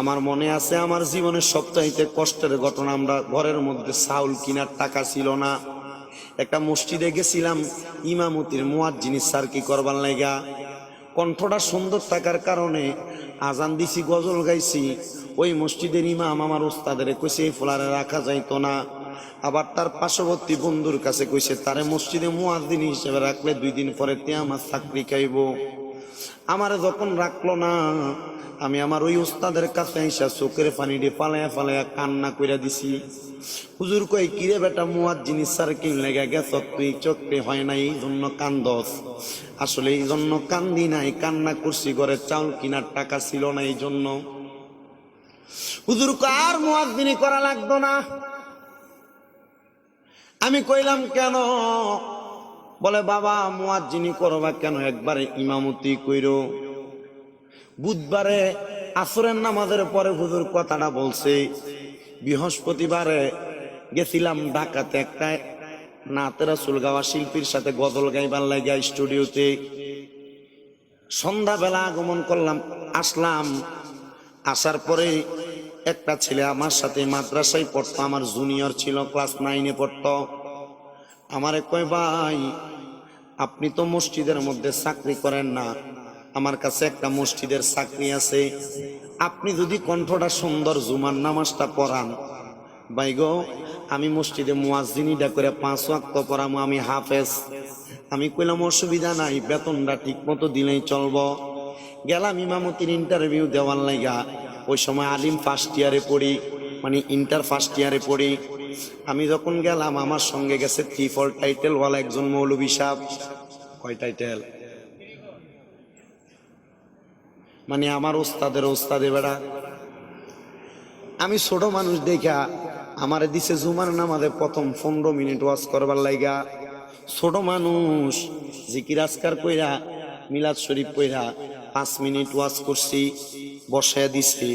আমার মনে আছে আমার জীবনের সবচাইতে কষ্টের ঘটনা, আমরা ঘরের মধ্যে চাউল কেনার টাকা ছিল না, একটা মসজিদে গেছিলাম ইমামতির মুয়াজ্জিনি স্যার কি করবার লাগা। কণ্ঠটা সুন্দর থাকার কারণে আজান দিছি, গজল গাইছি। ওই মসজিদের ইমাম আমার উস্তাদের কইছে এই ফোলারে রাখা যাইতো না। আবার তার পার্শ্ববর্তী বন্ধুর কাছে কইছে তারে মসজিদে মুয়াজ্জিন হিসেবে রাখলে 2 দিন পরে তে আমার চাকরি খাইব। আমার যখন রাখলো না, আমি আমার ওই উস্তাদের কাছে আইসা চোখের পানি দিয়ে ফালাইয়া ফালাইয়া কান্না কইরা দিছি। হুজুর কই কিরে বেটা, মুয়াজ্জিন স্যার কি লেগে গেছ তুই, চোখে হয় নাই এই জন্য কান্দস? আসলে এই জন্য কান্দি নাই, কান্না করছি ঘরে চাউল কেনার টাকা ছিল না এই জন্য। হুজুর কই আর মুয়াজ্জিনি করা লাগতো না। আমি কইলাম কেন? বলে বাবা মুয়াজ্জিনি করবা কেন, একবারে ইমামতি কইরো। বুধবারে আসরের নামাজের পরে হুজুর কথাটা বলছে। বৃহস্পতিবারে গেছিলাম ঢাকাতে একটা নাতে রাসূল গাওয়া শিল্পীর সাথে গজল গাইবার লাগিয়া স্টুডিওতে। সন্ধ্যাবেলা আগমন করলাম, আসলাম। আসার পরে একটা ছেলে আমার সাথে মাদ্রাসায় পড়তো, আমার জুনিয়র ছিল, ক্লাস 9-এ পড়তো। আমারে কয় ভাই আপনি তো মসজিদের মধ্যে চাকরি করেন না, আমার কাছে একটা মসজিদের চাকরি আছে, আপনি যদি কণ্ঠটা সুন্দর জুমার নামাজটা পড়ান ভাই গো, আমি মসজিদে মুয়াজ্জিনিটা করে 5 ওয়াক্ত পড়ামো, আমি হাফেজ। আমি কইলাম অসুবিধা নাই, বেতনটা ঠিক মতো দিলেই চলবো। গেলাম ইমামতির ইন্টারভিউ দেওয়ার লাগা। ওই সময় আলিম ফার্স্ট ইয়ারে পড়ি, মানে ইন্টার ফার্স্ট ইয়ারে পড়ি। আমি যখন গেলাম আমার সঙ্গে গেছে 3-4 টাইটেল ওয়ালা একজন মৌলভী সাহেব। কয় টাইটেল? মানে আমার ওস্তাদের ওস্তাদে বেড়া। আমি ছোট মানুষ দেখা আমারে দিছে জুমার নামাজে প্রথম 15 মিনিট ওয়াজ করবার লাইগা। ছোট মানুষ জিকির আজকার কইরা মিলাদ শরীফ কইরা 5 মিনিট ওয়াজ করছি, বসায় দিছে।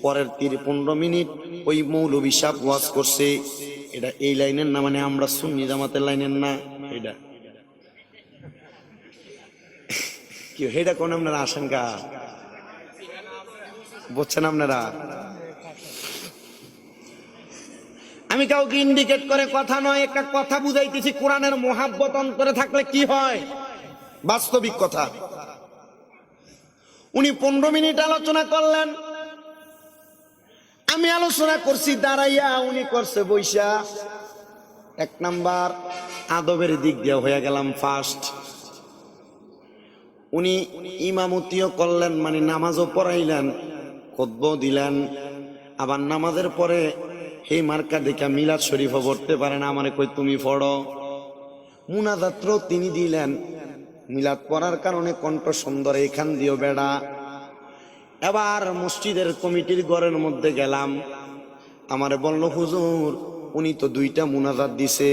পরের 15 মিনিট ওই মৌলভী সাহেব ওয়াজ করছে। এটা এই লাইনের না, মানে আমরা সুন্নি জামাতের লাইনের না। এটা কি হেডা কোন আপনারা আশঙ্কা বুঝছেন আপনারা? আমি কাউকে ইন্ডিকেট করে কথা নয়, একটা কথা বুঝাইতেছি। কোরআনের মোহাব্বত অন্তরে থাকলে কি হয়, বাস্তবিক কথা। উনি 15 মিনিট আলোচনা করলেন, আমি আলোচনা করছি দাঁড়াইয়া, উনি করছে বইসা। 1 নাম্বার আদবের দিক দিয়ে হয়ে গেলাম ফার্স্ট। উনি ইমামতিও করলেন, মানে নামাজও পড়াইলেন, খুতবাও দিলেন। আবার নামাজের পরে এই মার্কা দেখা মিলাদ শরীফও পড়তে পারে না, আমারে কই তুমি পড়ো। মুনাজাতও তিনি দিলেন। মিলাদ পড়ার কারণে কণ্ঠ সুন্দর, এখান দিও বেড়া। এবার মসজিদের কমিটির ঘরের মধ্যে গেলাম। আমারে বলল হুজুর উনি তো 2টা মুনাজাত দিছে,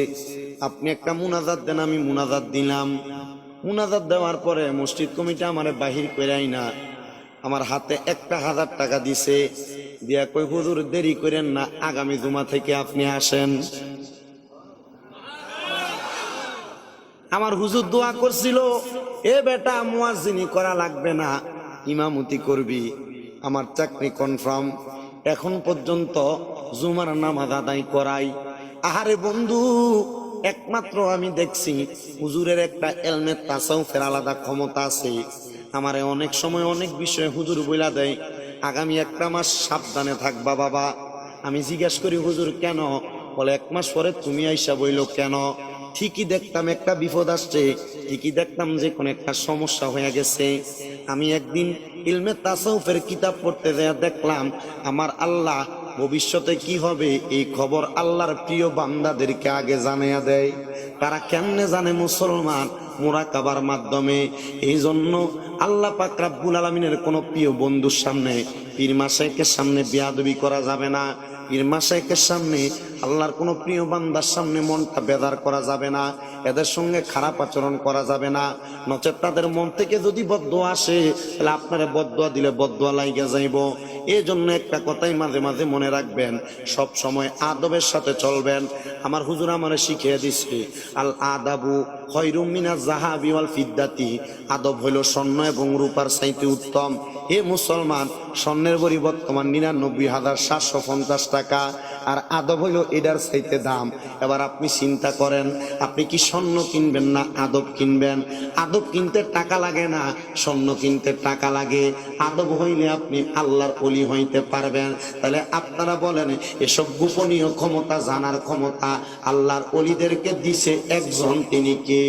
আপনি একটা মুনাজাত দেন। আমি মুনাজাত দিলাম। মুনাজাত দেওয়ার পরে মসজিদ কমিটি আমারে বাহির কইরাই না, আমার হাতে 1000 টাকা দিছে, দিয়া কই হুজুর দেরি করেন না, আগামী জুমা থেকে আপনি আসেন। আমার হুজুর দোয়া করছিল, এ বেটা মুয়াজ্জিনি করা লাগবে না, ইমামতি করবি, আমার চাকরি কনফার্ম। এখন পর্যন্ত জুমার নামাজ আদায় করাই। আহারে বন্ধু, একমাত্র আমি দেখছি হুজুরের একটা এলমে তাসাউফের আলাদা ক্ষমতা আছে। আমারে অনেক সময় অনেক বিষয়ে হুজুর বইলা দেয়, আগামী 1 মাস সাবধানে থাকবা বাবা। আমি জিজ্ঞাসা করি হুজুর কেন? বলে 1 মাস পরে তুমি আইসা বইলো কেন? ঠিকই দেখতাম একটা বিপদ আসছে, ঠিকই দেখতাম যে কোন একটা সমস্যা হয়ে গেছে। আমি একদিন ইলমে তাসাউফের কিতাব পড়তে যায় দেখলাম আমার আল্লাহ ভবিষ্যতে কি হবে এই খবর আল্লাহর প্রিয় বান্দাদেরকে আগে জানিয়ে দেয়। তারা কেমনে জানে? মুসলমান মুরাকাবার মাধ্যমে। এই জন্য আল্লাহ পাক রব্বুল আলামিনের কোন প্রিয় বন্ধুর সামনে, পীর মাশায়েখের সামনে বেয়াদবি করা যাবে না। পীর মাশায়েখের সামনে, আল্লাহর কোন প্রিয় বান্দার সামনে মনটা বেদার করা যাবে না, এদের সঙ্গে খারাপ আচরণ করা যাবে না। নচেত তাদের মন থেকে যদি বদদোয়া আসে, তাহলে আপনারা বদদোয়া দিলে বদদোয়া লাইগা যাইব। এই জন্য একটা কথাই মাঝে মাঝে মনে রাখবেন, সব সময় আদবের সাথে চলবেন। আমার হুজুর আমারে শিখিয়ে দিছে, আল আদাবু খয়রুম মিনাজ যাহাবি ওয়াল ফিদ্দাতি, আদব হইল স্বর্ণ এবং রূপার চাইতে উত্তম। হে মুসলমান, স্বর্ণের বড়ি বর্তমান 99,750 টাকা, আর আদব হইল এটার চাইতে দাম। এবার আপনি চিন্তা করেন, আপনি কি স্বর্ণ কিনবেন না আদব কিনবেন? আদব কিনতে টাকা লাগে না, স্বর্ণ কিনতে টাকা লাগে। আদব হইলে আপনি আল্লাহর ওলি হইতে পারবেন। তাহলে আপনারা বলেন, এসব গোপনীয় ক্ষমতা জানার ক্ষমতা আল্লাহর ওলিদেরকে দিছে একজন, তিনি কে?